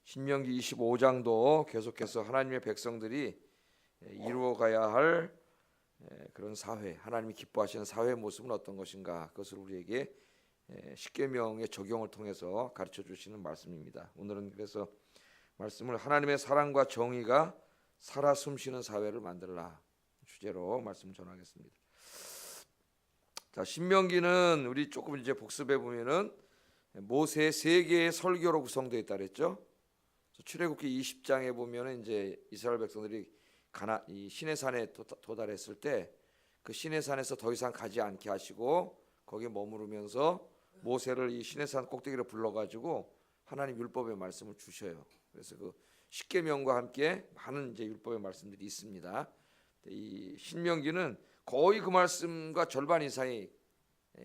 신명기 25장도 계속해서 하나님의 백성들이 이루어가야 할 그런 사회, 하나님이 기뻐하시는 사회의 모습은 어떤 것인가, 그것을 우리에게 십계명의 적용을 통해서 가르쳐 주시는 말씀입니다. 오늘은 그래서 말씀을 하나님의 사랑과 정의가 살아 숨쉬는 사회를 만들라 주제로 말씀 전하겠습니다. 자, 신명기는 우리 조금 이제 복습해 보면은 모세의 세 개의 설교로 구성되어 있다 그랬죠. 출애굽기 20장에 보면은 이제 이스라엘 백성들이 이 시내산에 도달했을 때 그 시내산에서 더 이상 가지 않게 하시고 거기에 머무르면서 모세를 이 시내산 꼭대기로 불러가지고 하나님 율법의 말씀을 주셔요. 그래서 그 십계명과 함께 많은 이제 율법의 말씀들이 있습니다. 이 신명기는 거의 그 말씀과 절반 이상이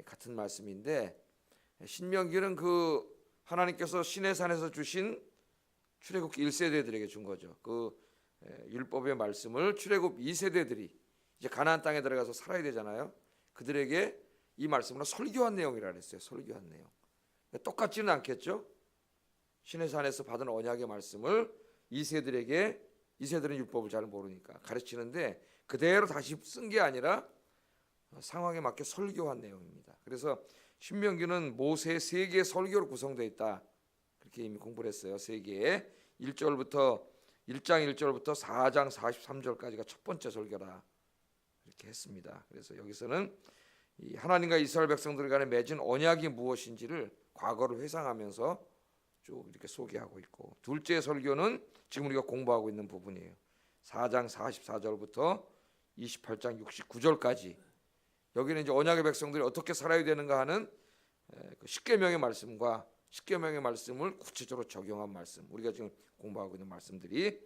같은 말씀인데, 신명기는 그 하나님께서 시내산에서 주신 출애굽기 1세대들에게 준 거죠. 그 율법의 말씀을 출애굽 2세대들이 이제 가나안 땅에 들어가서 살아야 되잖아요. 그들에게 이 말씀으로 설교한 내용이라 그랬어요. 설교한 내용. 똑같지는 않겠죠. 시내산에서 받은 언약의 말씀을 2세들에게, 2세들은 율법을 잘 모르니까 가르치는데 그대로 다시 쓴 게 아니라 상황에 맞게 설교한 내용입니다. 그래서 신명기는 모세의 세 개의 설교로 구성되어 있다, 그렇게 이미 공부를 했어요. 세 개의 1장 1절부터 4장 43절까지가 첫 번째 설교라 이렇게 했습니다. 그래서 여기서는 이 하나님과 이스라엘 백성들 간에 맺은 언약이 무엇인지를 과거를 회상하면서 쭉 이렇게 소개하고 있고, 둘째 설교는 지금 우리가 공부하고 있는 부분이에요. 4장 44절부터 28장 69절까지. 여기는 이제 언약의 백성들이 어떻게 살아야 되는가 하는 그 십계명의 말씀과 십계명의 말씀을 구체적으로 적용한 말씀, 우리가 지금 공부하고 있는 말씀들이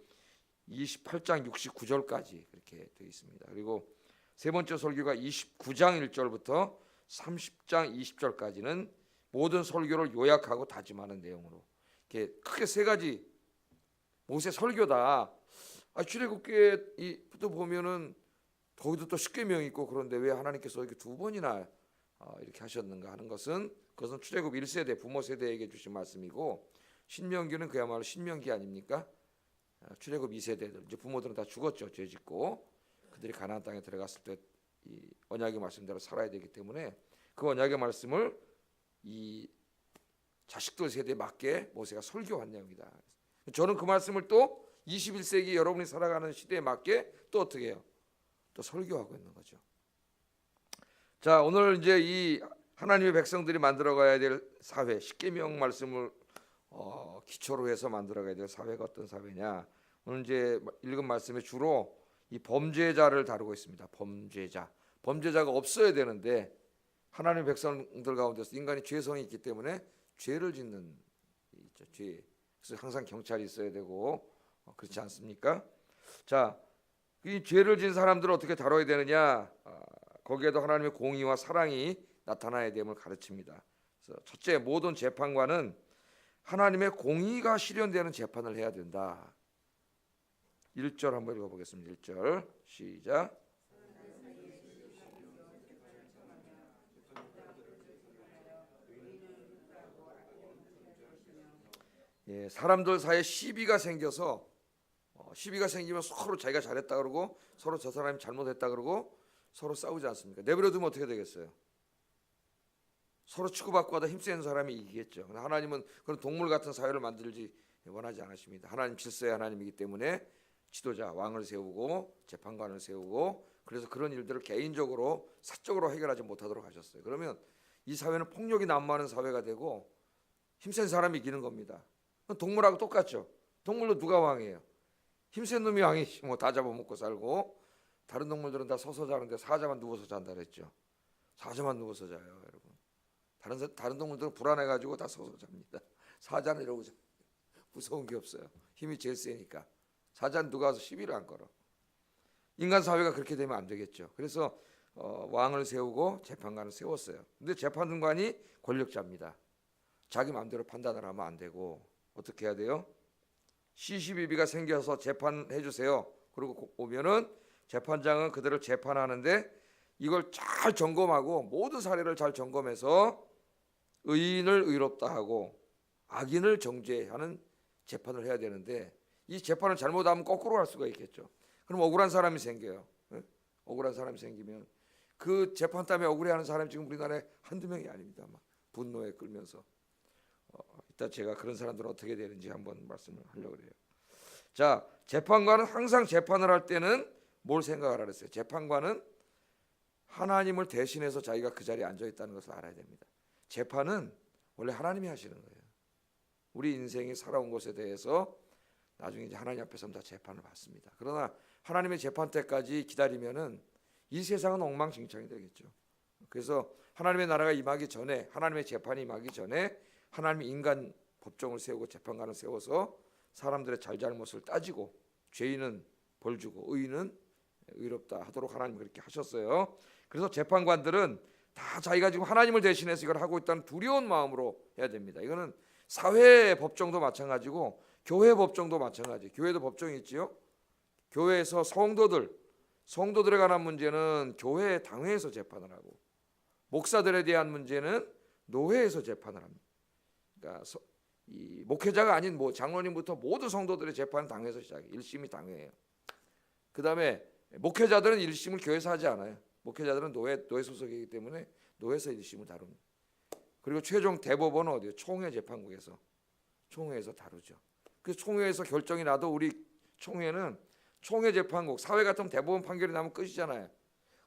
28장 69절까지 그렇게 되어 있습니다. 그리고 세 번째 설교가 29장 1절부터 30장 20절까지는 모든 설교를 요약하고 다짐하는 내용으로, 이렇게 크게 세 가지 모세 설교다. 출애굽기에도 보면은 거기도 또 십계명이 있고, 그런데 왜 하나님께서 이렇게 두 번이나 이렇게 하셨는가 하는 것은, 그것은 출애굽 1세대 부모 세대에게 주신 말씀이고, 신명기는 그야말로 신명기 아닙니까? 출애굽 2세대들, 이제 부모들은 다 죽었죠. 죄 짓고 그들이 가나안 땅에 들어갔을 때 이 언약의 말씀대로 살아야 되기 때문에 그 언약의 말씀을 이 자식들 세대에 맞게 모세가 설교한 내용이다. 저는 그 말씀을 또 21세기 여러분이 살아가는 시대에 맞게 또 어떻게 해요? 또 설교하고 있는 거죠. 자, 오늘 이제 이 하나님의 백성들이 만들어가야 될 사회, 십계명 말씀을 기초로 해서 만들어가야 될 사회가 어떤 사회냐? 오늘 이제 읽은 말씀에 주로 이 범죄자를 다루고 있습니다. 범죄자가 없어야 되는데 하나님의 백성들 가운데서 인간이 죄성이 있기 때문에 죄를 짓는 죄. 그래서 항상 경찰이 있어야 되고 그렇지 않습니까? 자, 이 죄를 지은 사람들을 어떻게 다뤄야 되느냐? 거기에도 하나님의 공의와 사랑이 나타나야 됨을 가르칩니다. 그래서 첫째, 모든 재판관은 하나님의 공의가 실현되는 재판을 해야 된다. 1절 한번 읽어보겠습니다. 1절 시작. 예, 사람들 사이에 시비가 생겨서 시비가 생기면 서로 자기가 잘했다 그러고 서로 저 사람이 잘못했다 그러고 서로 싸우지 않습니까? 내버려두면 어떻게 되겠어요? 서로 치고받고 하다 힘센 사람이 이기겠죠. 하나님은 그런 동물 같은 사회를 만들지 원하지 않으십니다. 하나님 질서의 하나님이기 때문에 지도자, 왕을 세우고 재판관을 세우고, 그래서 그런 일들을 개인적으로 사적으로 해결하지 못하도록 하셨어요. 그러면 이 사회는 폭력이 난무하는 사회가 되고 힘센 사람이 이기는 겁니다. 동물하고 똑같죠. 동물도 누가 왕이에요? 힘센 놈이 왕이지. 뭐 다 잡아먹고 살고, 다른 동물들은 다 서서 자는데 사자만 누워서 잔다 그랬죠. 사자만 누워서 자요, 여러분. 다른 동물들은 불안해가지고 다 서서 잡니다. 사자는 이러고 자. 무서운 게 없어요. 힘이 제일 세니까. 사자는 누가 와서 시비를 안 걸어. 인간 사회가 그렇게 되면 안 되겠죠. 그래서 왕을 세우고 재판관을 세웠어요. 근데 재판관이 권력자입니다. 자기 마음대로 판단을 하면 안 되고 어떻게 해야 돼요? 시시비비가 생겨서 재판해 주세요. 그리고 오면은 재판장은 그들을 재판하는데 이걸 잘 점검하고 모든 사례를 잘 점검해서 의인을 의롭다 하고 악인을 정죄하는 재판을 해야 되는데 이 재판을 잘못하면 거꾸로 갈 수가 있겠죠. 그럼 억울한 사람이 생겨요. 예? 억울한 사람이 생기면 그 재판 때문에 억울해하는 사람이 지금 우리나라에 한두 명이 아닙니다. 막 분노에 끌면서 이따 제가 그런 사람들은 어떻게 되는지 한번 말씀을 하려고 해요. 자, 재판관은 항상 재판을 할 때는 뭘 생각하라 그랬어요? 재판관은 하나님을 대신해서 자기가 그 자리에 앉아 있다는 것을 알아야 됩니다. 재판은 원래 하나님이 하시는 거예요. 우리 인생이 살아온 것에 대해서 나중에 이제 하나님 앞에서 다 재판을 받습니다. 그러나 하나님의 재판 때까지 기다리면은 이 세상은 엉망진창이 되겠죠. 그래서 하나님의 나라가 임하기 전에, 하나님의 재판이 임하기 전에 하나님이 인간 법정을 세우고 재판관을 세워서 사람들의 잘잘못을 따지고 죄인은 벌 주고 의인은 의롭다 하도록 하나님이 그렇게 하셨어요. 그래서 재판관들은 다 자기가 지금 하나님을 대신해서 이걸 하고 있다는 두려운 마음으로 해야 됩니다. 이거는 사회 법정도 마찬가지고 교회 법정도 마찬가지. 교회도 법정이 있지요. 교회에서 성도들에 관한 문제는 교회 당회에서 재판을 하고 목사들에 대한 문제는 노회에서 재판을 합니다. 그러니까 이 목회자가 아닌 장로님부터 모두 성도들의 재판은 당회에서 시작해요. 1심이 당회예요. 그 다음에 목회자들은 1심을 교회에서 하지 않아요. 목회자들은 노회 소속이기 때문에 노회에서 1심을 다룹니다. 그리고 최종 대법원은 어디요? 총회 재판국에서 총회에서 다루죠. 그 총회에서 결정이 나도 우리 총회는 총회 재판국, 사회 같은 대법원 판결이 나면 끝이잖아요.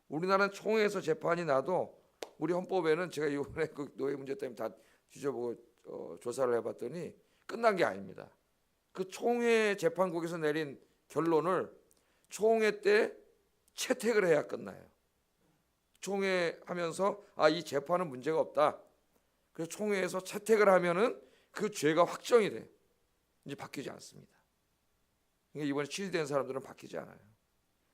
우리나라는 총회에서 재판이 나도 우리 헌법에는 제가 이번에 그 노예 문제 때문에 다 뒤져보고 조사를 해봤더니 끝난 게 아닙니다. 그 총회 재판국에서 내린 결론을 총회 때 채택을 해야 끝나요. 총회 하면서 이 재판은 문제가 없다. 그래서 총회에서 채택을 하면은 그 죄가 확정이 돼. 이제 바뀌지 않습니다. 그러니까 이번에 취재된 사람들은 바뀌지 않아요.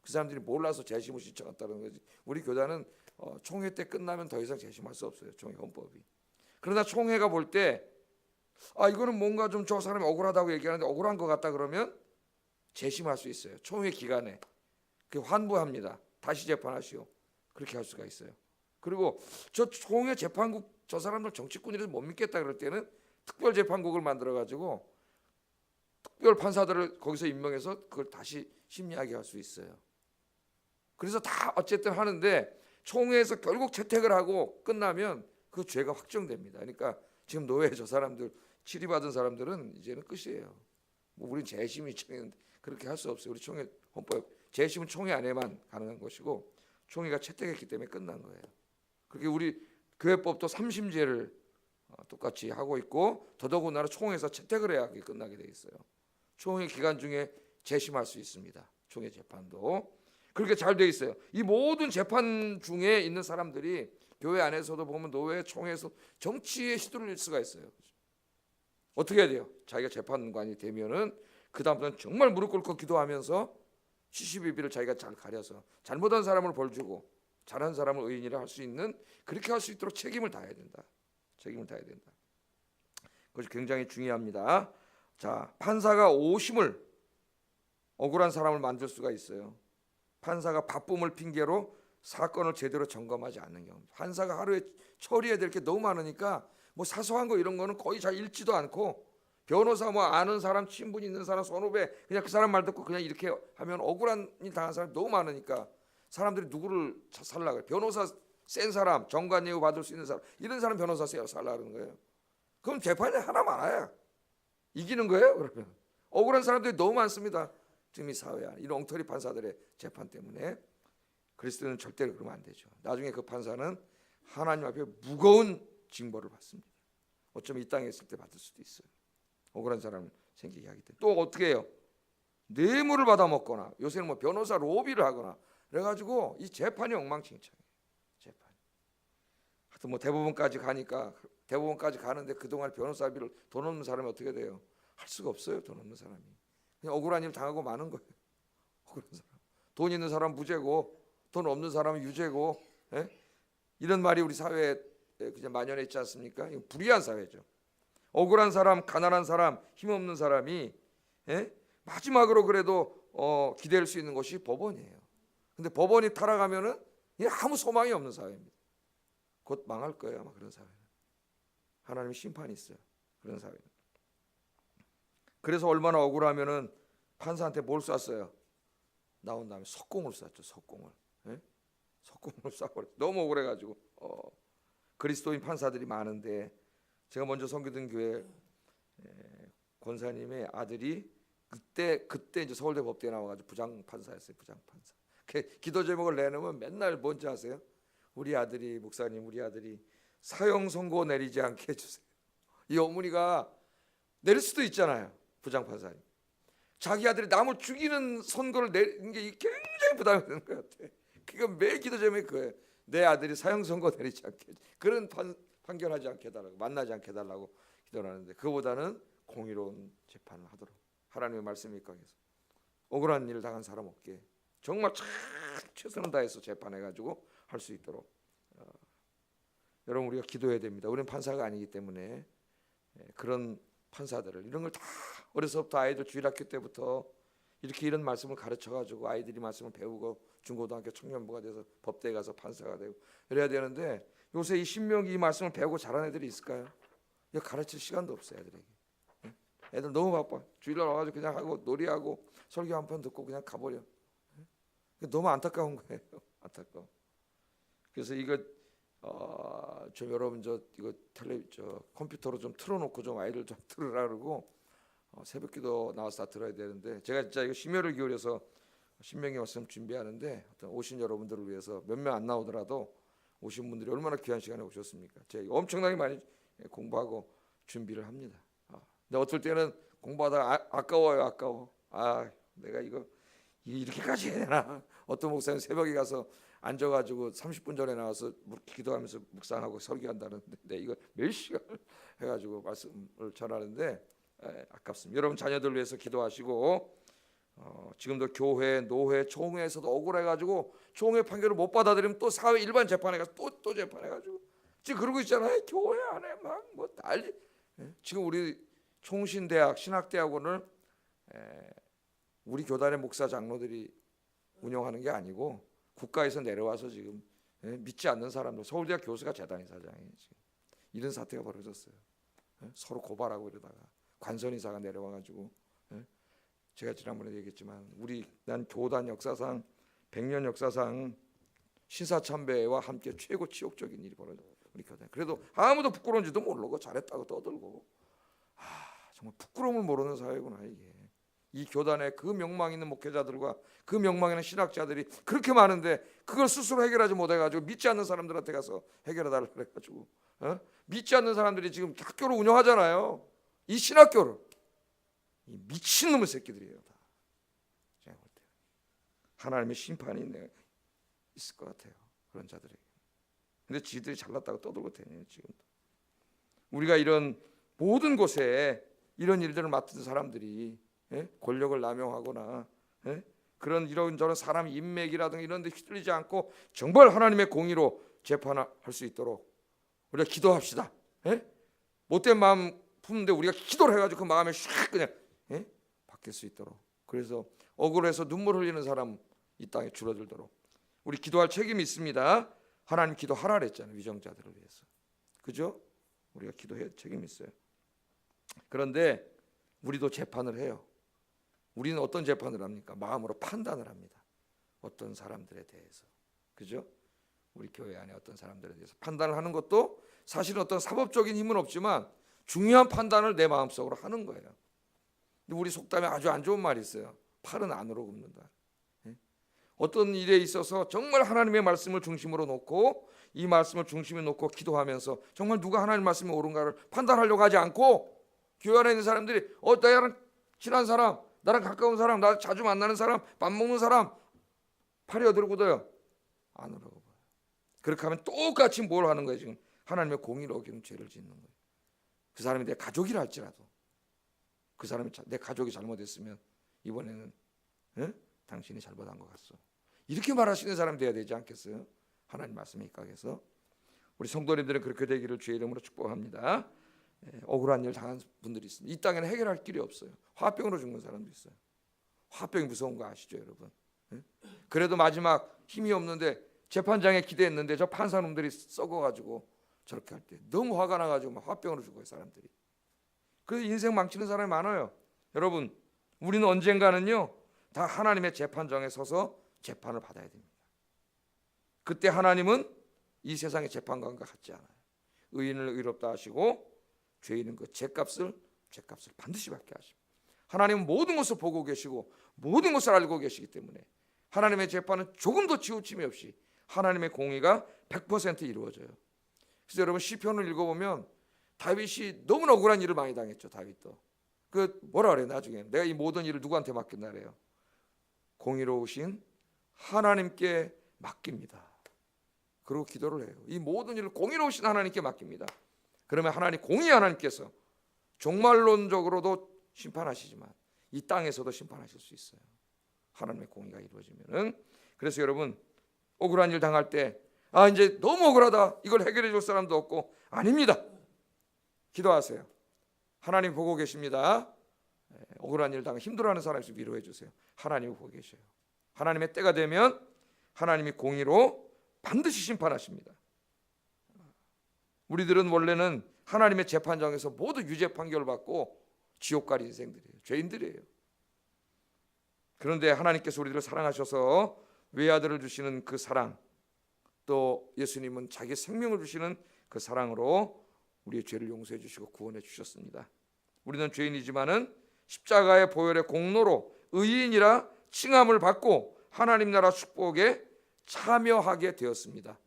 그 사람들이 몰라서 재심을 신청했다는 거지. 우리 교단은 총회 때 끝나면 더 이상 재심할 수 없어요. 총회 헌법이. 그러나 총회가 볼 때 이거는 뭔가 좀 저 사람이 억울하다고 얘기하는데 억울한 것 같다 그러면 재심할 수 있어요. 총회 기간에 그 환부합니다. 다시 재판하시오. 그렇게 할 수가 있어요. 그리고 저 총회 재판국 저 사람들 정치꾼이라서 못 믿겠다 그럴 때는 특별 재판국을 만들어 가지고 특별 판사들을 거기서 임명해서 그걸 다시 심리하게 할 수 있어요. 그래서 다 어쨌든 하는데 총회에서 결국 채택을 하고 끝나면 그 죄가 확정됩니다. 그러니까 지금 노예 저 사람들 치리받은 사람들은 이제는 끝이에요. 우리는 재심이 그렇게 할 수 없어요. 우리 총회 헌법 재심은 총회 안에만 가능한 것이고 총회가 채택했기 때문에 끝난 거예요. 그렇게 우리 교회법도 3심제를 똑같이 하고 있고 더더군다나 총회에서 채택을 해야 그게 끝나게 돼 있어요. 총회 기간 중에 재심할 수 있습니다. 총회 재판도 그렇게 잘 돼 있어요. 이 모든 재판 중에 있는 사람들이 교회 안에서도 보면 노회, 총회에서 정치에 휘둘릴 수가 있어요. 어떻게 해야 돼요? 자기가 재판관이 되면은 그 다음부터는 정말 무릎 꿇고 기도하면서 시시비비를 자기가 잘 가려서 잘못한 사람을 벌 주고 잘한 사람을 의인이라 할 수 있는 그렇게 할 수 있도록 책임을 다해야 된다. 책임을 다해야 된다. 그것이 굉장히 중요합니다. 자, 판사가 오심을 억울한 사람을 만들 수가 있어요. 판사가 바쁨을 핑계로 사건을 제대로 점검하지 않는 경우. 판사가 하루에 처리해야 될 게 너무 많으니까 사소한 거 이런 거는 거의 잘 읽지도 않고 변호사 아는 사람, 친분 있는 사람, 선후배 그냥 그 사람 말 듣고 그냥 이렇게 하면 억울한 일 당한 사람이 너무 많으니까 사람들이 누구를 살라 그래. 변호사 센 사람, 정관 예우 받을 수 있는 사람 이런 사람 변호사 살라 그러는 거예요. 그럼 재판이 하나 많아야 이기는 거예요. 그러면 억울한 사람들이 너무 많습니다. 지금 이 사회 안에 이런 엉터리 판사들의 재판 때문에 그리스도는 절대로 그러면 안 되죠. 나중에 그 판사는 하나님 앞에 무거운 징벌을 받습니다. 어쩌면 이 땅에 있을 때 받을 수도 있어요. 억울한 사람을 생기게 하기 때문에. 또 어떻게 해요? 뇌물을 받아 먹거나 요새는 변호사 로비를 하거나 그래가지고 이 재판이 엉망진창이에요. 재판. 하여튼 대법원까지 가니까 대법원까지 가는데 그동안 변호사비를 돈 없는 사람이 어떻게 돼요? 할 수가 없어요. 돈 없는 사람이. 그냥 억울한 일 당하고 마는 거예요. 억울한 사람. 돈 있는 사람 무죄고 돈 없는 사람은 유죄고. 예? 이런 말이 우리 사회에 그냥 만연해 있지 않습니까? 이거 불의한 사회죠. 억울한 사람, 가난한 사람, 힘없는 사람이 마지막으로 그래도 기댈 수 있는 것이 법원이에요. 근데 법원이 타락하면은 아무 소망이 없는 사회입니다. 곧 망할 거예요, 아마 그런 사회는. 하나님의 심판이 있어요. 그런 사회는. 그래서 얼마나 억울하면은 판사한테 뭘 쐈어요? 나온 다음에 석공을 쐈죠. 석공을. 예? 석공을 쏴버려. 너무 억울해가지고. 그리스도인 판사들이 많은데 제가 먼저 섬기던 교회 권사님의 아들이 그때 이제 서울대 법대에 나와가지고 부장판사였어요. 부장판사. 기도 제목을 내놓으면 맨날 뭔지 아세요? 우리 아들이 목사님, 우리 아들이 사형 선고 내리지 않게 해주세요. 이 어머니가 내릴 수도 있잖아요. 부장판사님. 자기 아들이 남을 죽이는 선고를 내리는 게 굉장히 부담이 되는 것 같아. 그러니까 매일 기도 제목이 그거예요. 내 아들이 사형 선고 내리지 않게, 그런 판결하지 않게 해달라고, 만나지 않게 해달라고 기도를 하는데, 그거보다는 공의로운 재판을 하도록 하나님의 말씀이 입각해서 억울한 일을 당한 사람 없게 정말 최선을 다해서 재판해가지고 할 수 있도록 여러분 우리가 기도해야 됩니다. 우리는 판사가 아니기 때문에 그런 판사들을 이런 걸 다 어려서부터 아이들 주일학교 때부터 이렇게 이런 말씀을 가르쳐가지고 아이들이 말씀을 배우고 중고등학교 청년부가 돼서 법대에 가서 판사가 되고 이래야 되는데, 요새 이 신명기 이 말씀을 배우고 자란 애들이 있을까요? 이거 가르칠 시간도 없어요 애들에게. 애들 너무 바빠. 주일날 와가지고 그냥 하고 놀이하고 설교 한 편 듣고 그냥 가버려. 너무 안타까운 거예요. 안타까워. 그래서 이거 좀 여러분 이거 컴퓨터로 좀 틀어놓고 좀 아이들 좀 들으라 그러고 새벽기도 나와서 다 들어야 되는데, 제가 진짜 이거 심혈을 기울여서 신명기 말씀 준비하는데 어떤 오신 여러분들을 위해서 몇 명 안 나오더라도 오신 분들이 얼마나 귀한 시간에 오셨습니까? 제가 엄청나게 많이 공부하고 준비를 합니다. 근데 어떨 때는 공부하다가 아까워요. 아까워. 내가 이거 이렇게까지 해야 되나? 어떤 목사님 새벽에 가서 앉아가지고 30분 전에 나와서 기도하면서 묵상하고 설교한다는데 이거 몇 시간을 해가지고 말씀을 전하는데 아깝습니다. 여러분 자녀들 위해서 기도하시고, 지금도 교회, 노회, 총회에서도 억울해가지고 총회 판결을 못 받아들이면 또 사회 일반 재판에 가서 또 재판해가지고 지금 그러고 있잖아요. 교회 안에 막 뭐 난리. 지금 우리 총신대학 신학대학원을 우리 교단의 목사 장로들이 운영하는 게 아니고 국가에서 내려와서 지금 믿지 않는 사람들, 서울대학 교수가 재단이사장이에요. 지금 이런 사태가 벌어졌어요. 서로 고발하고 이러다가 관선이사가 내려와가지고, 제가 지난번에 얘기했지만 난 교단 역사상 100년 역사상 신사참배와 함께 최고 치욕적인 일이 벌어져요. 우리 교단. 그래도 아무도 부끄러운지도 모르고 잘했다고 떠들고, 정말 부끄러움을 모르는 사회구나 이게. 이 교단에 그 명망 있는 목회자들과 그 명망 있는 신학자들이 그렇게 많은데 그걸 스스로 해결하지 못해가지고 믿지 않는 사람들한테 가서 해결해달라 그래가지고 믿지 않는 사람들이 지금 학교를 운영하잖아요. 이 신학교를. 이 미친놈의 새끼들이에요 다. 제가 볼 때 하나님의 심판이 있을 것 같아요 그런 자들에게. 근데 지들이 잘났다고 떠들고 다녀요 지금도. 우리가 이런 모든 곳에 이런 일들을 맡은 사람들이 권력을 남용하거나 이런저런 사람 인맥이라든가 이런 데 휘둘리지 않고 정말 하나님의 공의로 재판할 수 있도록 우리가 기도합시다. 못된 마음 품는데 우리가 기도를 해가지고 그 마음에 샥 그냥 바뀔 수 있도록. 그래서 억울해서 눈물 흘리는 사람 이 땅에 줄어들도록 우리 기도할 책임이 있습니다. 하나님 기도하라 그랬잖아요. 위정자들을 위해서. 그죠? 우리가 기도해야 책임이 있어요. 그런데 우리도 재판을 해요. 우리는 어떤 재판을 합니까? 마음으로 판단을 합니다. 어떤 사람들에 대해서. 그죠? 우리 교회 안에 어떤 사람들에 대해서 판단을 하는 것도 사실은 어떤 사법적인 힘은 없지만 중요한 판단을 내 마음속으로 하는 거예요. 근데 우리 속담에 아주 안 좋은 말이 있어요. 팔은 안으로 굽는다. 어떤 일에 있어서 정말 하나님의 말씀을 중심으로 놓고 이 말씀을 중심에 놓고 기도하면서 정말 누가 하나님 말씀이 옳은가를 판단하려고 하지 않고 교회 안에 있는 사람들이 나랑 친한 사람, 나랑 가까운 사람, 나 자주 만나는 사람, 밥 먹는 사람 팔이 어디로 굳어요? 안으로 굽어요. 그렇게 하면 똑같이 뭘 하는 거예요? 지금 하나님의 공의를 어기는 죄를 짓는 거예요. 그 사람이 내 가족이라 할지라도 그 사람이 내 가족이 잘못했으면 이번에는 당신이 잘못한 것 같소. 이렇게 말하시는 사람이 돼야 되지 않겠어요? 하나님 말씀에 입각해서 우리 성도님들은 그렇게 되기를 주의 이름으로 축복합니다. 억울한 일 당한 분들이 있습니다. 이 땅에는 해결할 길이 없어요. 화병으로 죽는 사람도 있어요. 화병이 무서운 거 아시죠 여러분? 그래도 마지막 힘이 없는데 재판장에 기대했는데 저 판사놈들이 썩어가지고 저렇게 할 때 너무 화가 나가지고 막 화병으로 죽어요 사람들이. 그래서 인생 망치는 사람이 많아요. 여러분, 우리는 언젠가는요 다 하나님의 재판정에 서서 재판을 받아야 됩니다. 그때 하나님은 이 세상의 재판관과 같지 않아요. 의인을 의롭다 하시고 죄인은 그 죄값을 반드시 받게 하십니다. 하나님은 모든 것을 보고 계시고 모든 것을 알고 계시기 때문에 하나님의 재판은 조금도 치우침이 없이 하나님의 공의가 100% 이루어져요. 그래서 여러분 시편을 읽어보면 다윗이 너무나 억울한 일을 많이 당했죠. 다윗도 그 뭐라 그래요? 나중에 내가 이 모든 일을 누구한테 맡겼나 그래요? 공의로우신 하나님께 맡깁니다. 그리고 기도를 해요. 이 모든 일을 공의로우신 하나님께 맡깁니다. 그러면 하나님 공의 하나님께서 종말론적으로도 심판하시지만 이 땅에서도 심판하실 수 있어요. 하나님의 공의가 이루어지면은. 그래서 여러분 억울한 일 당할 때 이제 너무 억울하다, 이걸 해결해 줄 사람도 없고, 아닙니다. 기도하세요. 하나님 보고 계십니다. 억울한 일 당해 힘들어하는 사람 있으면 위로해 주세요. 하나님이 보고 계셔요. 하나님의 때가 되면 하나님이 공의로 반드시 심판하십니다. 우리들은 원래는 하나님의 재판장에서 모두 유죄 판결을 받고 지옥 갈 인생들이에요. 죄인들이에요. 그런데 하나님께서 우리들을 사랑하셔서 외아들을 주시는 그 사랑, 또 예수님은 자기 생명을 주시는 그 사랑으로 우리의 죄를 용서해 주시고 구원해 주셨습니다. 우리는 죄인이지만은 십자가의 보혈의 공로로 의인이라 칭함을 받고 하나님 나라 축복에 참여하게 되었습니다.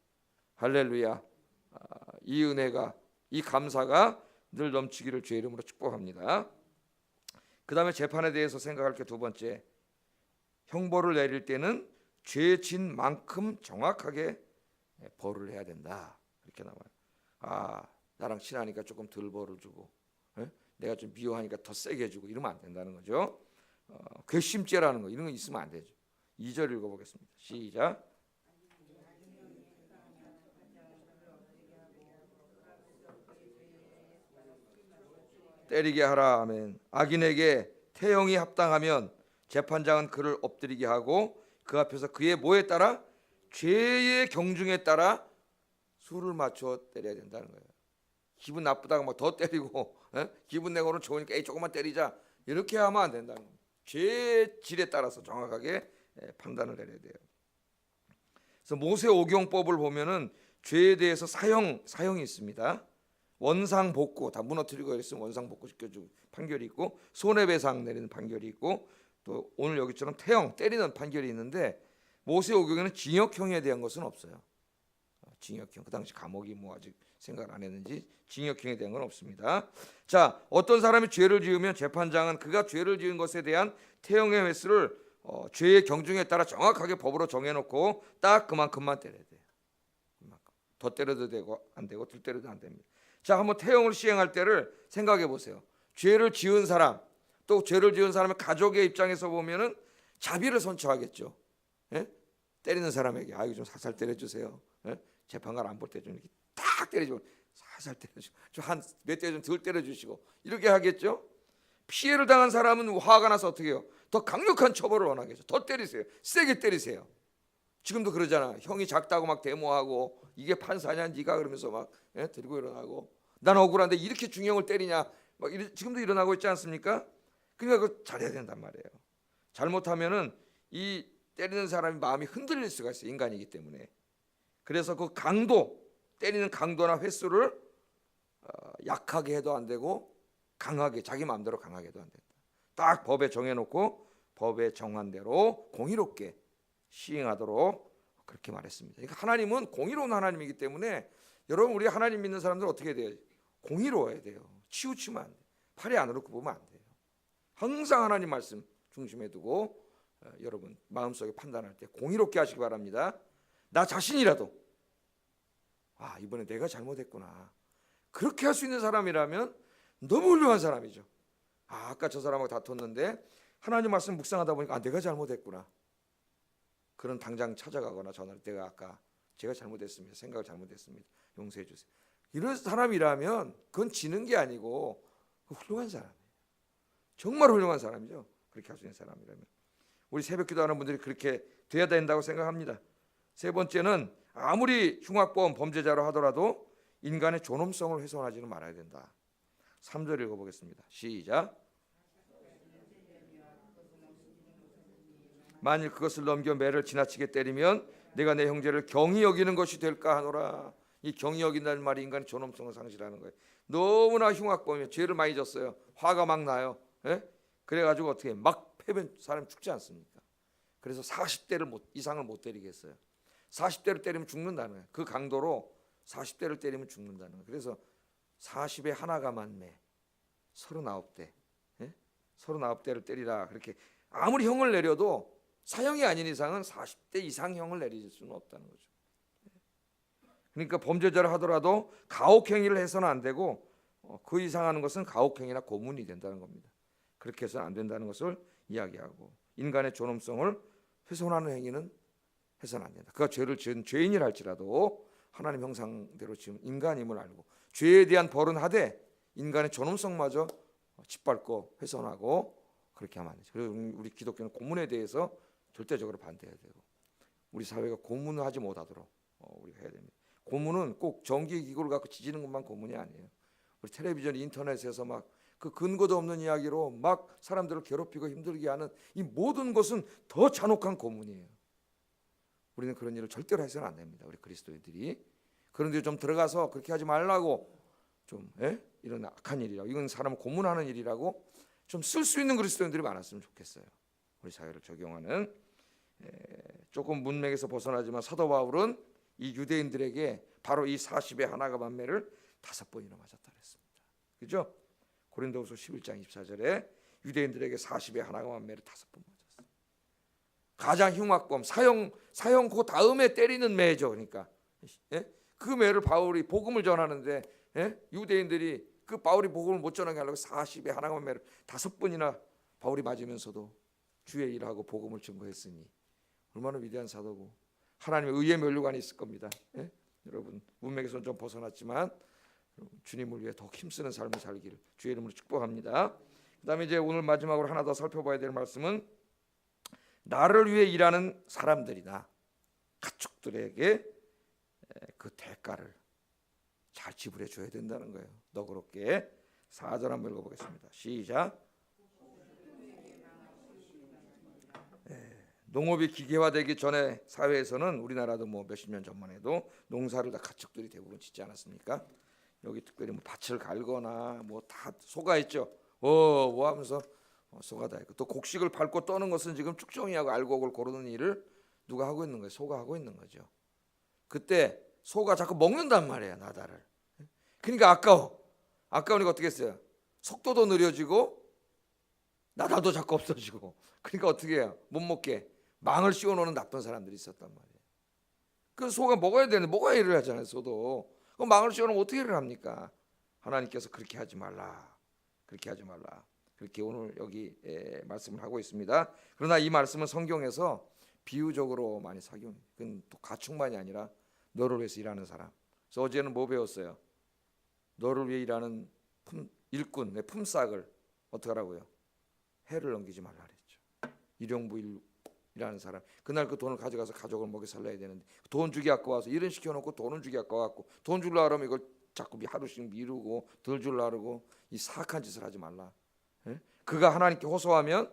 할렐루야. 이 은혜가, 이 감사가 늘 넘치기를 주의 이름으로 축복합니다. 그 다음에 재판에 대해서 생각할 게 두 번째, 형벌을 내릴 때는 죄 진 만큼 정확하게 벌을 해야 된다. 이렇게 나와요. 나랑 친하니까 조금 덜 벌을 주고, 내가 좀 미워하니까 더 세게 주고, 이러면 안 된다는 거죠. 괘씸죄라는 거, 이런 거 있으면 안 되죠. 2절 읽어보겠습니다. 시작. 때리게 하라. 아멘. 악인에게 태형이 합당하면 재판장은 그를 엎드리게 하고 그 앞에서 그의 뭐에 따라? 죄의 경중에 따라 수를 맞춰 때려야 된다는 거예요. 기분 나쁘다가 막 더 때리고, 기분 내고는 좋으니까 조금만 때리자, 이렇게 하면 안 된다는 거예요. 죄의 질에 따라서 정확하게 판단을 내려야 돼요. 그래서 모세 오경법을 보면은 죄에 대해서 사형이 있습니다. 원상복구, 다 무너뜨리고 있으면 원상복구 시켜주고 판결이 있고, 손해배상 내리는 판결이 있고, 또 오늘 여기처럼 태형, 때리는 판결이 있는데 모세 오경에는 징역형에 대한 것은 없어요. 징역형, 그 당시 감옥이 뭐 아직 생각을 안 했는지 징역형에 대한 건 없습니다. 자, 어떤 사람이 죄를 지으면 재판장은 그가 죄를 지은 것에 대한 태형의 횟수를 죄의 경중에 따라 정확하게 법으로 정해놓고 딱 그만큼만 때려야 돼요. 그만큼. 더 때려도 되고 안 되고 덜 때려도 안 됩니다. 자, 한번 태형을 시행할 때를 생각해 보세요. 죄를 지은 사람, 또 죄를 지은 사람의 가족의 입장에서 보면은 자비를 선처하겠죠. 때리는 사람에게 이거 좀 살살 때려주세요. 재판관 안 볼 때 좀 이렇게 딱 때려주고 살살 때려주고 좀 한 몇 대 좀 덜 때려주시고 이렇게 하겠죠. 피해를 당한 사람은 화가 나서 어떻게 해요? 더 강력한 처벌을 원하겠죠. 더 때리세요. 세게 때리세요. 지금도 그러잖아. 형이 작다고 막 데모하고 이게 판사냐 네가 그러면서 막 들고 일어나고, 난 억울한데 이렇게 중형을 때리냐 막 지금도 일어나고 있지 않습니까? 그러니까 그거 잘해야 된단 말이에요. 잘못하면은 이 때리는 사람이 마음이 흔들릴 수가 있어요. 인간이기 때문에. 그래서 그 강도, 때리는 강도나 횟수를 약하게 해도 안 되고 강하게, 자기 마음대로 강하게 해도 안 된다. 딱 법에 정해놓고 법에 정한 대로 공의롭게 시행하도록 그렇게 말했습니다. 그러니까 하나님은 공의로운 하나님이기 때문에 여러분, 우리 하나님 믿는 사람들 어떻게 돼요? 공의로워야 돼요. 치우치면 안 돼요. 팔이 안으로 굽으면 안 돼요. 항상 하나님 말씀 중심에 두고 여러분 마음속에 판단할 때 공의롭게 하시기 바랍니다. 나 자신이라도 이번에 내가 잘못했구나, 그렇게 할 수 있는 사람이라면 너무 훌륭한 사람이죠. 아까 저 사람하고 다퉜는데 하나님 말씀 묵상하다 보니까 내가 잘못했구나. 그런 당장 찾아가거나 전화를, 내가 아까 제가 잘못했습니다. 생각을 잘못했습니다. 용서해 주세요. 이런 사람이라면 그건 지는 게 아니고 훌륭한 사람이에요. 정말 훌륭한 사람이죠. 그렇게 할 수 있는 사람이라면. 우리 새벽 기도하는 분들이 그렇게 돼야 된다고 생각합니다. 세 번째는 아무리 흉악범 범죄자로 하더라도 인간의 존엄성을 훼손하지는 말아야 된다. 3절 읽어보겠습니다. 시작. 만일 그것을 넘겨 매를 지나치게 때리면 내가 내 형제를 경히 여기는 것이 될까 하노라. 이 경히 여긴다는 말이 인간의 존엄성을 상실하는 거예요. 너무나 흉악범이에요. 죄를 많이 졌어요. 화가 막 나요. 예? 그래가지고 어떻게 막 패면 사람 죽지 않습니까? 그래서 40대를 이상을 못 때리겠어요. 40대를 때리면 죽는다는 거예요. 그 강도로 40대를 때리면 죽는다는 거예요. 그래서 40에 하나가 만매 39대 39대를 때리라. 그렇게 아무리 형을 내려도 사형이 아닌 이상은 40대 이상 형을 내릴 수는 없다는 거죠. 그러니까 범죄자를 하더라도 가혹행위를 해서는 안 되고 그 이상 하는 것은 가혹행위나 고문이 된다는 겁니다. 그렇게 해서는 안 된다는 것을 이야기하고, 인간의 존엄성을 훼손하는 행위는 해서는 안 된다. 그가 죄를 지은 죄인이라 할지라도 하나님 형상대로 지은 인간임을 알고 죄에 대한 벌은 하되 인간의 존엄성마저 짓밟고 훼손하고 그렇게 하면 안 되죠. 그래서 우리 기독교는 고문에 대해서 절대적으로 반대해야 되고, 우리 사회가 고문을 하지 못하도록 우리가 해야 됩니다. 고문은 꼭 전기기구를 갖고 지지는 것만 고문이 아니에요. 우리 텔레비전, 인터넷에서 막 그 근거도 없는 이야기로 막 사람들을 괴롭히고 힘들게 하는 이 모든 것은 더 잔혹한 고문이에요. 우리는 그런 일을 절대로 해서는 안 됩니다. 우리 그리스도인들이. 그런데 좀 들어가서 그렇게 하지 말라고 좀 이런 악한 일이라고, 이건 사람을 고문하는 일이라고 좀 쓸 수 있는 그리스도인들이 많았으면 좋겠어요. 우리 사회를 적용하는. 조금 문맥에서 벗어나지만 사도 바울은 이 유대인들에게 바로 이 40의 하나가 만매를 5번이나 맞았다 그랬습니다. 그죠? 고린도후서 11장 24절에 유대인들에게 40의 하나가 만매를 5번 맞았어요. 가장 흉악범, 사형 그 다음에 때리는 매죠. 그러니까 그 매를 바울이 복음을 전하는데 유대인들이 그 바울이 복음을 못 전하게 하려고 40의 하나가 만매를 5번이나 바울이 맞으면서도 주의 일하고 복음을 증거했으니 얼마나 위대한 사도고 하나님의 의의 면류관이 있을 겁니다. 여러분 문맥에서는 좀 벗어났지만 주님을 위해 더욱 힘쓰는 삶을 살기를 주의 이름으로 축복합니다. 그 다음에 이제 오늘 마지막으로 하나 더 살펴봐야 될 말씀은 나를 위해 일하는 사람들이나 가축들에게 그 대가를 잘 지불해 줘야 된다는 거예요. 너그럽게. 4절 한번 읽어보겠습니다. 시작. 농업이 기계화되기 전에 사회에서는 우리나라도 뭐 몇십 년 전만 해도 농사를 다 가축들이 대부분 짓지 않았습니까? 여기 특별히 뭐 밭을 갈거나 뭐 다 소가 있죠. 뭐 하면서 소가 다 있고, 또 곡식을 밟고 떠는 것은 지금 축종이하고 알곡을 고르는 일을 누가 하고 있는 거예요? 소가 하고 있는 거죠. 그때 소가 자꾸 먹는단 말이에요, 나다를. 그러니까 아까우니까 어떻게 했어요? 속도도 느려지고 나다도 자꾸 없어지고. 그러니까 어떻게 해요? 못 먹게 망을 씌워놓는 나쁜 사람들이 있었단 말이에요. 그 소가 먹어야 되는데 먹어야 일을 하잖아요. 소도. 그럼 망을 씌워놓으면 어떻게 일을 합니까? 하나님께서 그렇게 하지 말라. 그렇게 하지 말라. 그렇게 오늘 여기 말씀을 하고 있습니다. 그러나 이 말씀은 성경에서 비유적으로 많이 사용해요. 그건 또 가축만이 아니라 너를 위해서 일하는 사람. 그래서 어제는 뭐 배웠어요? 너를 위해 일하는 일꾼, 내 품삯을 어떻게 하라고요? 해를 넘기지 말라 그랬죠. 일용부일이라는 사람, 그날 그 돈을 가져가서 가족을 먹여 살려야 되는데 돈 주기 아까워서 일은 시켜놓고 돈은 주기 아까워갖고 돈 주려고 하면 이걸 자꾸 하루씩 미루고 덜 주려고 하고 이 사악한 짓을 하지 말라. 그가 하나님께 호소하면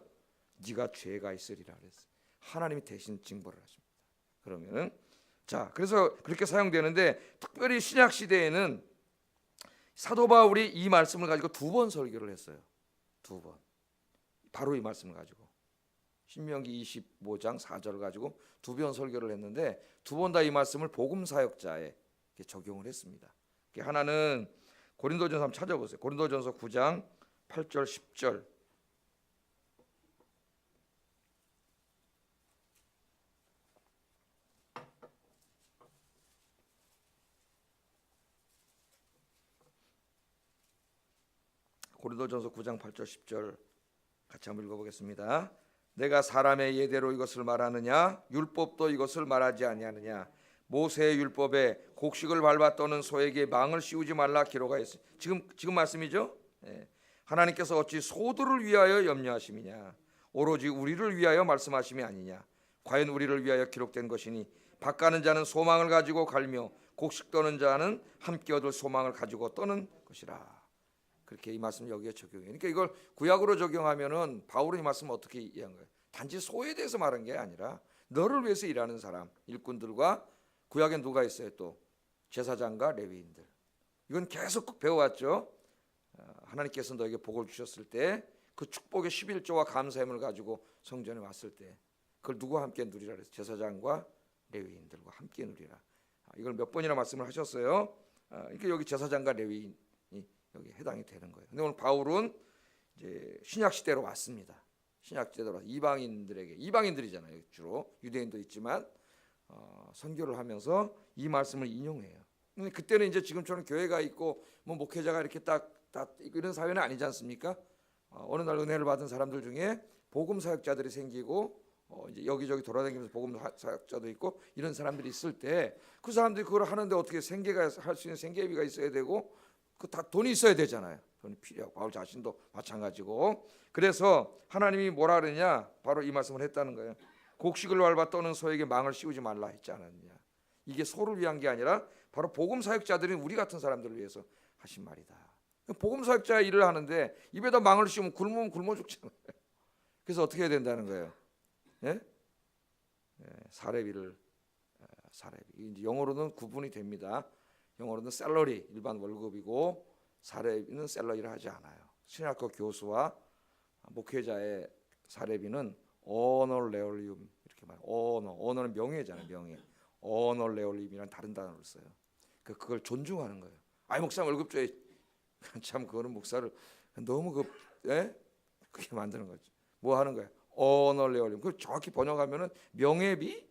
네가 죄가 있으리라 그랬어요. 하나님이 대신 징벌을 하십니다. 그러면은 자, 그래서 그렇게 사용되는데 특별히 신약 시대에는 사도 바울이 이 말씀을 가지고 2번 설교를 했어요. 2번. 바로 이 말씀을 가지고 신명기 25장 4절을 가지고 2번 설교를 했는데 2번 다 이 말씀을 복음 사역자에 적용을 했습니다. 하나는 고린도전서 한번 찾아보세요. 고린도전서 9장 8절 10절. 고린도전서 9장 8절 10절 같이 한번 읽어보겠습니다. 내가 사람의 예대로 이것을 말하느냐? 율법도 이것을 말하지 아니하느냐? 모세의 율법에 곡식을 밟아 떠는 소에게 망을 씌우지 말라 기록하여 있으니. 지금 말씀이죠. 하나님께서 어찌 소들을 위하여 염려하심이냐? 오로지 우리를 위하여 말씀하심이 아니냐? 과연 우리를 위하여 기록된 것이니 밭 가는 자는 소망을 가지고 갈며 곡식 떠는 자는 함께 얻을 소망을 가지고 떠는 것이라. 그렇게 이 말씀을 여기에 적용해요. 그러니까 이걸 구약으로 적용하면은 바울은 이 말씀을 어떻게 이해한 거예요? 단지 소에 대해서 말한 게 아니라 너를 위해서 일하는 사람, 일꾼들과 구약에 누가 있어요? 또 제사장과 레위인들. 이건 계속 배워왔죠. 하나님께서 너에게 복을 주셨을 때 그 축복의 11조와 감사함을 가지고 성전에 왔을 때 그걸 누구와 함께 누리라 그랬어요? 제사장과 레위인들과 함께 누리라. 이걸 몇 번이나 말씀을 하셨어요. 그러니까 여기 제사장과 레위인이 여기 해당이 되는 거예요. 근데 오늘 바울은 이제 신약 시대로 왔습니다. 신약 시대로 와서 이방인들에게, 이방인들이잖아요. 주로 유대인도 있지만 선교를 하면서 이 말씀을 인용해요. 근데 그때는 이제 지금처럼 교회가 있고 뭐 목회자가 이렇게 딱 이런 사회는 아니지 않습니까? 어느 날 은혜를 받은 사람들 중에 복음 사역자들이 생기고 이제 여기저기 돌아다니면서 복음 사역자도 있고 이런 사람들이 있을 때 그 사람들이 그걸 하는데 어떻게 생계가 할 수 있는 생계비가 있어야 되고 그 다 돈이 있어야 되잖아요. 돈이 필요하고 바울 자신도 마찬가지고. 그래서 하나님이 뭐라 그러냐? 바로 이 말씀을 했다는 거예요. 곡식을 밟아 떠는 소에게 망을 씌우지 말라 했지 않았느냐? 이게 소를 위한 게 아니라 바로 복음 사역자들인 우리 같은 사람들을 위해서 하신 말이다. 복음 사역자 일을 하는데 입에다 망을 씌우면 굶으면 굶어 죽잖아요. 그래서 어떻게 해야 된다는 거예요? 예? 사례비를 사례비. 영어로는 구분이 됩니다. 영어로는 셀러리 일반 월급이고 사례비는 셀러리를 하지 않아요. 신학교 교수와 목회자의 사례비는 오너레올리움 이렇게 말해요. 오너는 명예잖아요. 명예. 오너레올리움이란 다른 단어를 써요. 그걸 존중하는 거예요. 아이 목사 월급 줘야 참 그거는 목사를 너무 그게 만드는 거죠. 뭐 하는 거예요? 오너레올리움. 그 정확히 번역하면은 명예비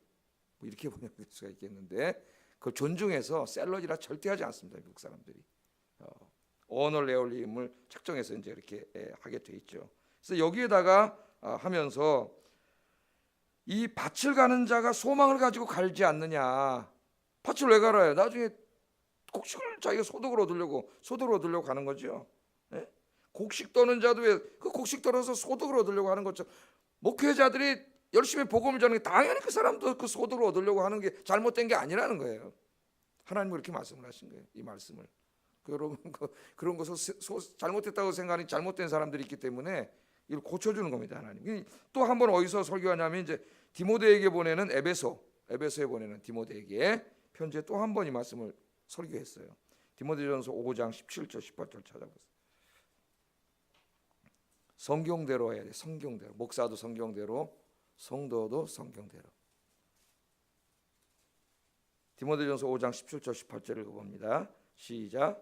뭐 이렇게 번역될 수가 있겠는데 그걸 존중해서 셀러리라 절대 하지 않습니다. 미국 사람들이 오너레올리움을 책정해서 이제 이렇게 하게 돼 있죠. 그래서 여기에다가 하면서 이 밭을 가는 자가 소망을 가지고 갈지 않느냐. 밭을 왜 갈아요? 나중에 곡식을 자기가 소득을 얻으려고 가는 거죠. 예? 곡식 떠는 자도 왜 그 곡식 떨어서 소득을 얻으려고 하는 것처럼 목회자들이 열심히 복음을 전하는 게 당연히 그 사람도 그 소득을 얻으려고 하는 게 잘못된 게 아니라는 거예요. 하나님은 그렇게 말씀을 하신 거예요. 이 말씀을. 여러분 그런 것을 잘못됐다고 생각하는 잘못된 사람들이 있기 때문에 이걸 고쳐주는 겁니다. 하나님. 또 한 번 어디서 설교하냐면 이제 디모데에게 보내는 에베소에 보내는 디모데에게 편지에 또 한 번 이 말씀을 설교했어요. 디모데전서 5장 17절 18절 찾아보세요. 성경대로 해야 돼. 성경대로. 목사도 성경대로, 성도도 성경대로. 디모데전서 5장 17절 18절 읽어봅니다. 시작.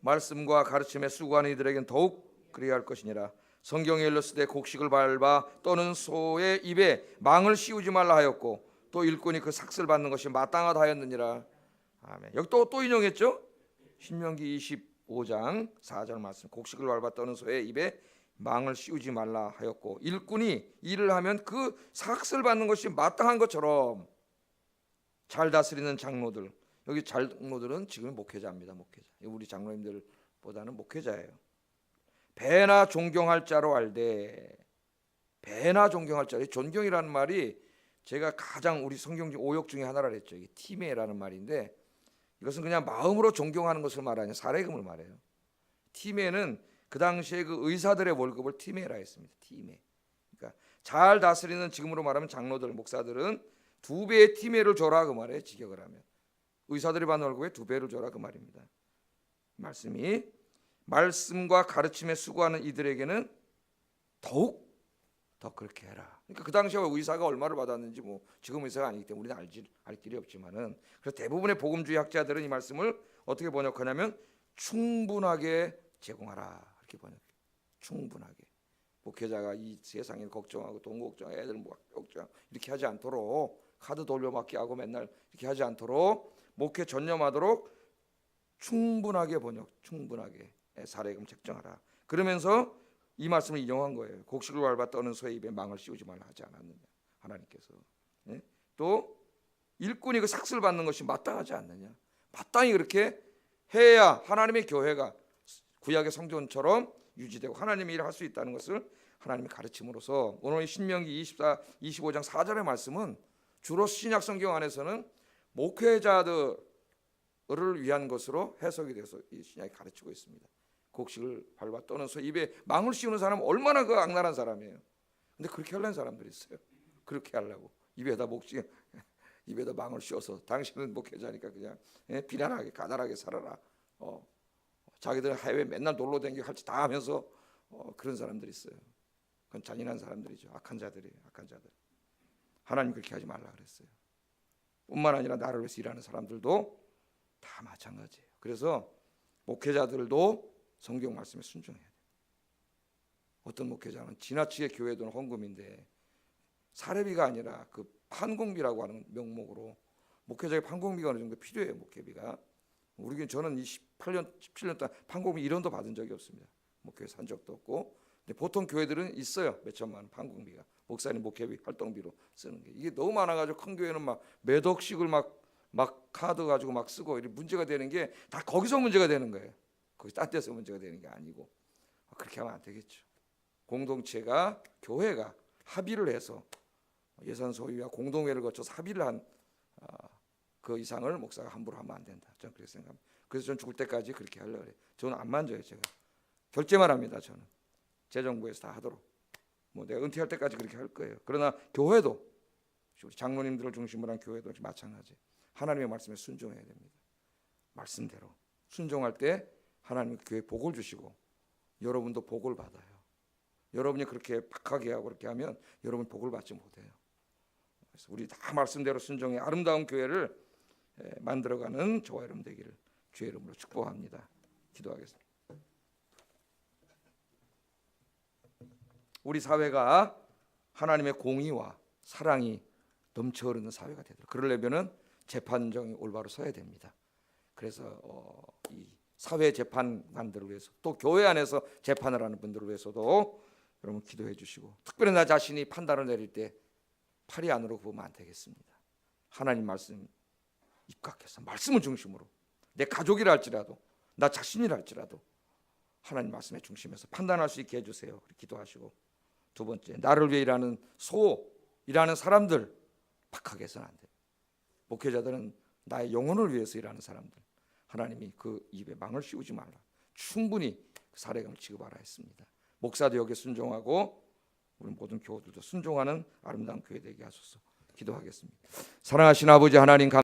말씀과 가르침에 수고하는 이들에겐 더욱 그리할 것이니라. 성경에 일렀으되 곡식을 밟아 떠는 소의 입에 망을 씌우지 말라 하였고 또 일꾼이 그 삭슬 받는 것이 마땅하다 하였느니라. 아멘. 여기 또 인용했죠. 신명기 25장 4절 말씀. 곡식을 밟아 떠는 소의 입에 망을 씌우지 말라 하였고 일꾼이 일을 하면 그 삭슬 받는 것이 마땅한 것처럼 잘 다스리는 장로들. 여기 장로들은 지금 목회자입니다. 목회자. 우리 장로님들보다는 목회자예요. 배나 존경할 자로 알되. 배나 존경할 자로. 존경이라는 말이 제가 가장 우리 성경 오역 중에 하나라 했죠. 이게 티메라는 말인데 이것은 그냥 마음으로 존경하는 것을 말하는 사례금을 말해요. 티메는 그 당시에 그 의사들의 월급을 티메라 했습니다. 티메. 그러니까 잘 다스리는 지금으로 말하면 장로들, 목사들은 2배의 티메를 줘라 그 말이에요. 직역을 하면 의사들이 받는 월급에 2배를 줘라 그 말입니다. 말씀이 말씀과 가르침에 수고하는 이들에게는 더욱 더 그렇게 해라. 그러니까 그 당시에 의사가 얼마를 받았는지 뭐 지금 의사가 아니기 때문에 우리는 알 길이 없지만은 그래서 대부분의 복음주의 학자들은 이 말씀을 어떻게 번역하냐면 충분하게 제공하라 이렇게 번역해요. 충분하게. 목회자가 이 세상을 걱정하고 돈 걱정, 애들 뭐 걱정 이렇게 하지 않도록 카드 돌려막기 하고 맨날 이렇게 하지 않도록 목회 전념하도록 충분하게 충분하게 사례금 책정하라. 그러면서 이 말씀을 인용한 거예요. 곡식을 밟아 떠는 소의 입에 망을 씌우지 말라 하지 않았느냐 하나님께서. 또 일꾼이 그 삭슬 받는 것이 마땅하지 않느냐. 마땅히 그렇게 해야 하나님의 교회가 구약의 성전처럼 유지되고 하나님의 일을 할 수 있다는 것을 하나님이 가르침으로써 오늘 신명기 25장 4절의 말씀은 주로 신약 성경 안에서는 목회자들 위한 것으로 해석이 돼서 이 신약이 가르치고 있습니다. 곡식을 밟아 떠는 소, 입에 망을 씌우는 사람은 얼마나 그 악랄한 사람이에요. 근데 그렇게 하려는 사람들이 있어요. 그렇게 하려고 입에다 망을 씌워서 당신은 목회자니까 그냥 비난하게 가난하게 살아라. 자기들 해외 맨날 놀러 다니고 할 짓 다 하면서 그런 사람들이 있어요. 그건 잔인한 사람들이죠. 악한 자들이에요. 악한 자들. 하나님 그렇게 하지 말라 그랬어요. 뿐만 아니라 나를 위해서 일하는 사람들도 다 마찬가지예요. 그래서 목회자들도 성경 말씀에 순종해야 돼요. 어떤 목회자는 지나치게 교회돈 헌금인데 사례비가 아니라 그 판공비라고 하는 명목으로 목회자의 판공비가 어느 정도 필요해요. 목회비가. 저는 18년, 17년 동안 판공비 1원도 받은 적이 없습니다. 목회에 산 적도 없고. 근데 보통 교회들은 있어요. 몇 천만 원 판공비가. 목사님 목회비 활동비로 쓰는 게. 이게 너무 많아가지고 큰 교회는 막 몇 억씩을 막 카드 가지고 막 쓰고 이렇게 문제가 되는 게 다 거기서 문제가 되는 거예요. 거기 딴 데서 문제가 되는 게 아니고. 그렇게 하면 안 되겠죠. 공동체가 교회가 합의를 해서 예산 소유와 공동회를 거쳐서 합의를 한 그 이상을 목사가 함부로 하면 안 된다. 저는 그렇게 생각합니다. 그래서 저는 죽을 때까지 그렇게 하려고 해요. 저는 안 만져요. 제가 결제만 합니다. 저는 재정부에서 다 하도록. 내가 은퇴할 때까지 그렇게 할 거예요. 그러나 교회도 우리 장로님들을 중심으로 한 교회도 마찬가지. 하나님의 말씀에 순종해야 됩니다. 말씀대로 순종할 때 하나님 교회에 복을 주시고 여러분도 복을 받아요. 여러분이 그렇게 박하게 하고 그렇게 하면 여러분 복을 받지 못해요. 그래서 우리 다 말씀대로 순종해 아름다운 교회를 만들어가는 저와 여러분 되기를 주의 이름으로 축복합니다. 기도하겠습니다. 우리 사회가 하나님의 공의와 사랑이 넘쳐 흐르는 사회가 되도록 그러려면은 재판정이 올바로 서야 됩니다. 그래서 이 사회 재판관들을 위해서 또 교회 안에서 재판을 하는 분들을 위해서도 여러분 기도해 주시고 특별히 나 자신이 판단을 내릴 때 팔이 안으로 보면 안 되겠습니다. 하나님 말씀 입각해서 말씀을 중심으로 내 가족이라 할지라도 나 자신이라 할지라도 하나님 말씀의 중심에서 판단할 수 있게 해주세요. 기도하시고 두 번째 나를 위해 일하는 사람들 박하게 해서는 안 돼요. 목회자들은 나의 영혼을 위해서 일하는 사람들 하나님이 그 입에 망을 씌우지 말라. 충분히 사례감을 취급하라 했습니다. 목사도 여기에 순종하고 우리 모든 교우들도 순종하는 아름다운 교회 되게 하소서. 기도하겠습니다. 사랑하신 아버지 하나님